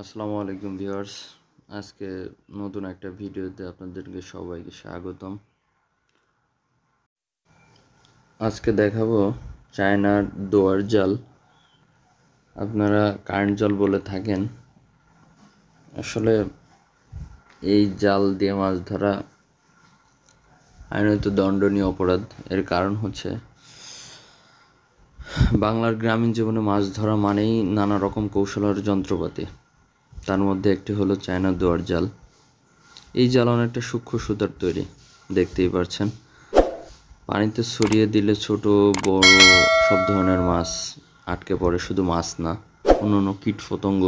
আসসালামু আলাইকুম ভিউয়ার্স। আজকে নতুন একটা ভিডিওতে আপনাদেরকে সবাইকে স্বাগতম। আজকে দেখাবো চায়নার দোয়ার জাল। আপনারা কারেন্ট জাল বলে থাকেন। আসলে এই জাল দিয়ে মাছ ধরা আইনত দণ্ডনীয় অপরাধ। এর কারণ হচ্ছে বাংলার গ্রামীণ জীবনে মাছ ধরা মানেই নানা রকম কৌশল আর যন্ত্রপাতি। তার মধ্যে একটি হলো চায়নার দোয়ার জাল। এই জাল অনেকটা সূক্ষ্ম সুতার তৈরি, দেখতেই পাচ্ছেন। পানিতে ছড়িয়ে দিলে ছোট বড় সব ধরনের মাছ আটকে পড়ে। শুধু মাছ না, অন্যান্য কীট পতঙ্গ,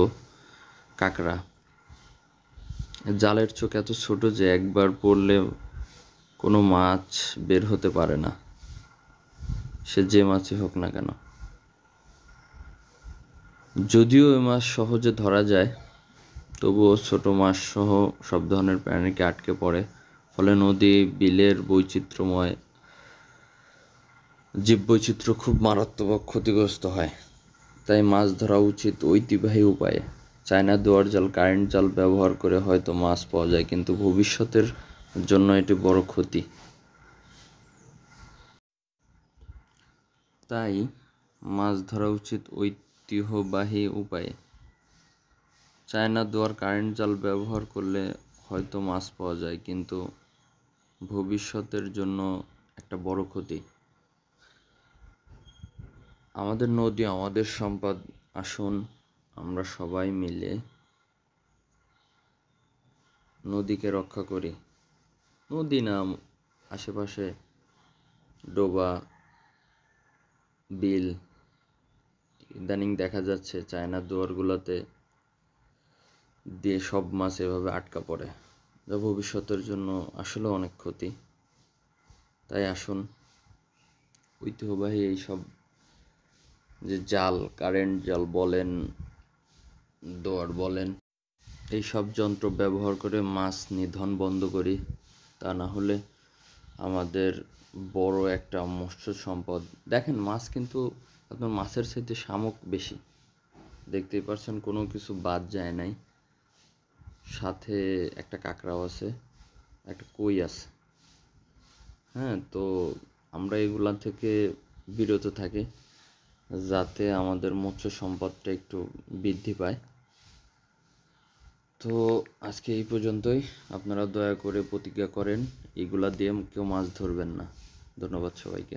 কাঁকড়া। জালের চোখ এত ছোট যে একবার পড়লে কোনো মাছ বের হতে পারে না, সে যে মাছই হোক না কেন। যদিও ওই মাছ সহজে ধরা যায়, তবুও ছোট মাছ সহ সব ধরনের প্রাণীকে আটকে পড়ে। ফলে নদী বিলের বৈচিত্র্যময় জীববৈচিত্র্য খুব মারাত্মক ক্ষতিগ্রস্ত হয়। তাই মাছ ধরা উচিত ঐতিহ্যবাহী উপায়ে। চায়না দোয়ার জাল, কারেন্ট জাল ব্যবহার করে হয়তো মাছ পাওয়া যায়, কিন্তু ভবিষ্যতের জন্য এটি বড় ক্ষতি। তাই মাছ ধরা উচিত ঐতিহ্যবাহী উপায়ে। চায়না দোয়ার কারেন্ট জাল ব্যবহার করলে হয়তো মাছ পাওয়া যায়, কিন্তু ভবিষ্যতের জন্য একটা বড় ক্ষতি। আমাদের নদী আমাদের সম্পদ। আসুন আমরা সবাই মিলে নদীকে রক্ষা করি। নদী না, আশেপাশে ডোবা, বিল, ইদানিং দেখা যাচ্ছে চায়না দুয়ারগুলোতে দিয়ে সব মাছ এভাবে আটকা পড়ে, যা ভবিষ্যতের জন্য আসলে অনেক ক্ষতি। তাই আসুন ঐতিহ্যবাহী এইসব যে জাল, কারেন্ট জাল বলেন, দোয়ার বলেন, এই সব যন্ত্র ব্যবহার করে মাছ নিধন বন্ধ করি। তা না হলে আমাদের বড় একটা মৎস্য সম্পদ। দেখেন, মাছ কিন্তু আপনার মাছের চাইতে শামুক বেশি। দেখতেই পাচ্ছেন, কোনো কিছু বাদ যায় নাই। সাথে একটা কাঁকড়াও আছে, একটা কই আছে। হ্যাঁ, তো আমরা এগুলা থেকে বিরত থাকি, যাতে আমাদের মৎস্য সম্পদটা একটু বৃদ্ধি পায়। তো আজকে এই পর্যন্তই। আপনারা দয়া করে প্রতিজ্ঞা করেন, এগুলা দিয়ে কেউ মাছ ধরবেন না। ধন্যবাদ সবাইকে।